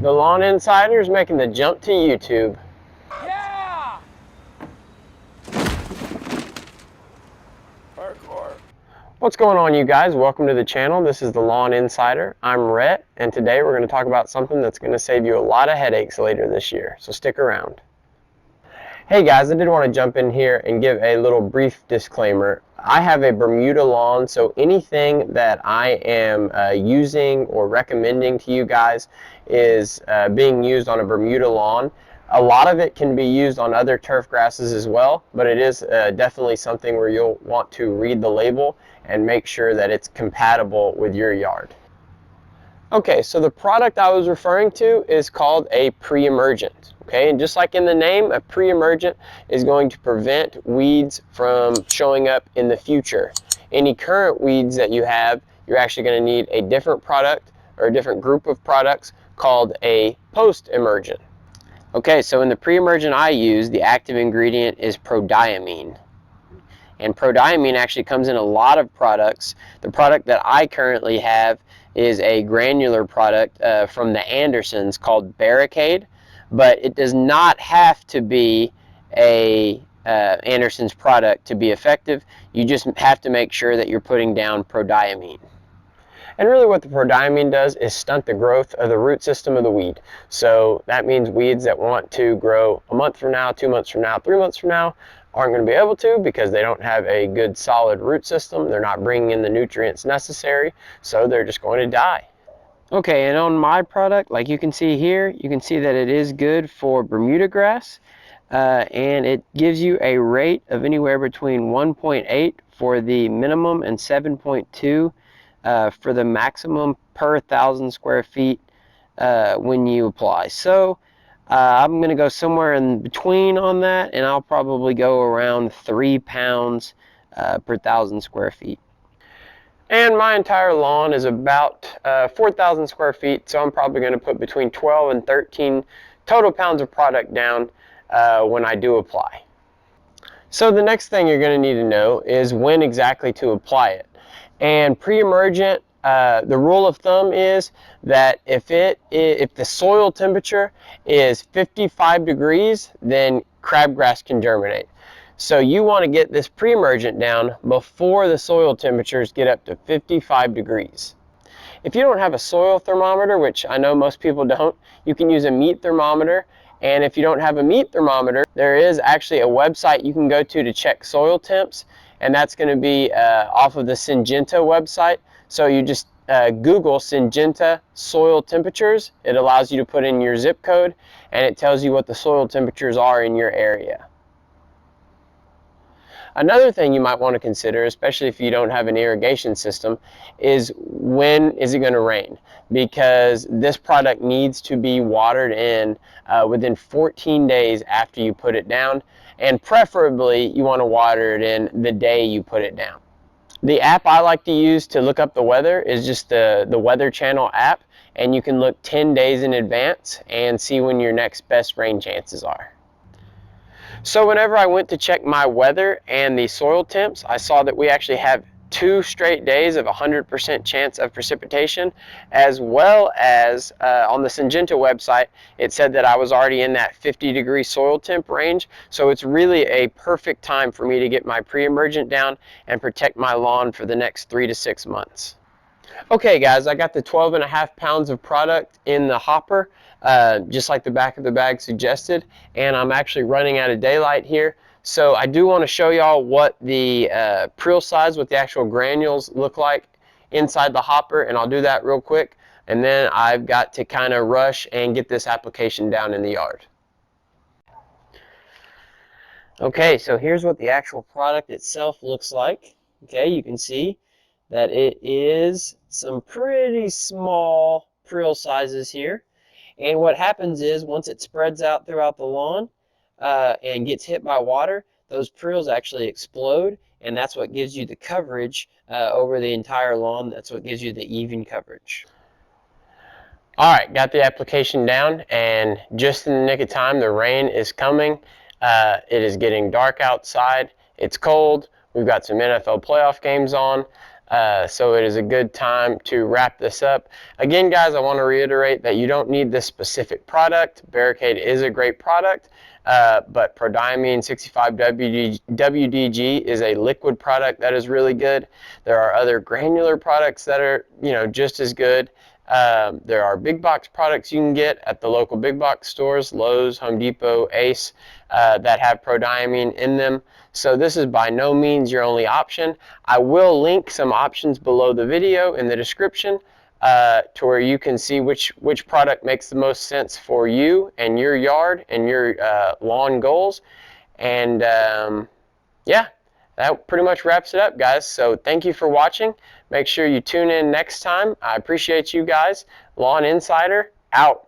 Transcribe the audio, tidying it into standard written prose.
The Lawn Insider is making the jump to YouTube. Yeah! Parkour. What's going on, you guys? Welcome to the channel. This is the Lawn Insider. I'm Rhett, and today we're going to talk about something that's going to save you a lot of headaches later this year, so stick around. Hey guys, I did want to jump in here and give a little brief disclaimer. I have a Bermuda lawn, so anything that I am using or recommending to you guys is being used on a Bermuda lawn. A lot of it can be used on other turf grasses as well, but it is definitely something where you'll want to read the label and make sure that it's compatible with your yard. Okay, so the product I was referring to is called a pre-emergent. Okay, and just like in the name, a pre-emergent is going to prevent weeds from showing up in the future. Any current weeds that you have, you're actually going to need a different product or a different group of products called a post-emergent. Okay, so in the pre-emergent I use, the active ingredient is Prodiamine. And Prodiamine actually comes in a lot of products. The product that I currently have is a granular product from the Andersons called Barricade, but it does not have to be a Anderson's product to be effective. You just have to make sure that you're putting down Prodiamine. And really what the Prodiamine does is stunt the growth of the root system of the weed. So that means weeds that want to grow a month from now, 2 months from now, 3 months from now aren't going to be able to because they don't have a good solid root system. They're not bringing in the nutrients necessary, so they're just going to die. Okay, and on my product, like you can see here, you can see that it is good for Bermuda grass, and it gives you a rate of anywhere between 1.8 for the minimum and 7.2 for the maximum per 1,000 square feet when you apply. So I'm going to go somewhere in between on that, and I'll probably go around 3 pounds per 1,000 square feet. And my entire lawn is about 4,000 square feet, so I'm probably going to put between 12 and 13 total pounds of product down when I do apply. So the next thing you're going to need to know is when exactly to apply it. And pre-emergent, the rule of thumb is that if the soil temperature is 55 degrees, then crabgrass can germinate. So you want to get this pre-emergent down before the soil temperatures get up to 55 degrees. If you don't have a soil thermometer, which I know most people don't, you can use a meat thermometer. And if you don't have a meat thermometer, there is actually a website you can go to check soil temps, and that's going to be off of the Syngenta website. So you just Google Syngenta soil temperatures. It allows you to put in your zip code, and it tells you what the soil temperatures are in your area. Another thing you might want to consider, especially if you don't have an irrigation system, is when is it going to rain? Because this product needs to be watered in within 14 days after you put it down, and preferably you want to water it in the day you put it down. The app I like to use to look up the weather is just the Weather Channel app, and you can look 10 days in advance and see when your next best rain chances are. So whenever I went to check my weather and the soil temps, I saw that we actually have 2 straight days of 100% chance of precipitation, as well as on the Syngenta website, it said that I was already in that 50-degree soil temp range. So it's really a perfect time for me to get my pre-emergent down and protect my lawn for the next 3 to 6 months. Okay guys, I got the 12.5 pounds of product in the hopper, just like the back of the bag suggested, and I'm actually running out of daylight here. So I do want to show y'all what the prill size, what the actual granules look like inside the hopper, and I'll do that real quick, and then I've got to kind of rush and get this application down in the yard. Okay, so here's what the actual product itself looks like. Okay, you can see that it is some pretty small prill sizes here. And what happens is once it spreads out throughout the lawn and gets hit by water, those prills actually explode, and that's what gives you the coverage over the entire lawn. That's what gives you the even coverage. All right, got the application down, and just in the nick of time, the rain is coming. It is getting dark outside. It's cold. We've got some NFL playoff games on. So it is a good time to wrap this up. Again, guys, I want to reiterate that you don't need this specific product. Barricade is a great product, but Prodiamine 65 WDG is a liquid product that is really good. There are other granular products that are, just as good. There are big box products you can get at the local big box stores, Lowe's, Home Depot, Ace, that have Prodiamine in them. So this is by no means your only option. I will link some options below the video in the description to where you can see which product makes the most sense for you and your yard and your lawn goals. And yeah, that pretty much wraps it up, guys. So thank you for watching. Make sure you tune in next time. I appreciate you guys. Lawn Insider, out.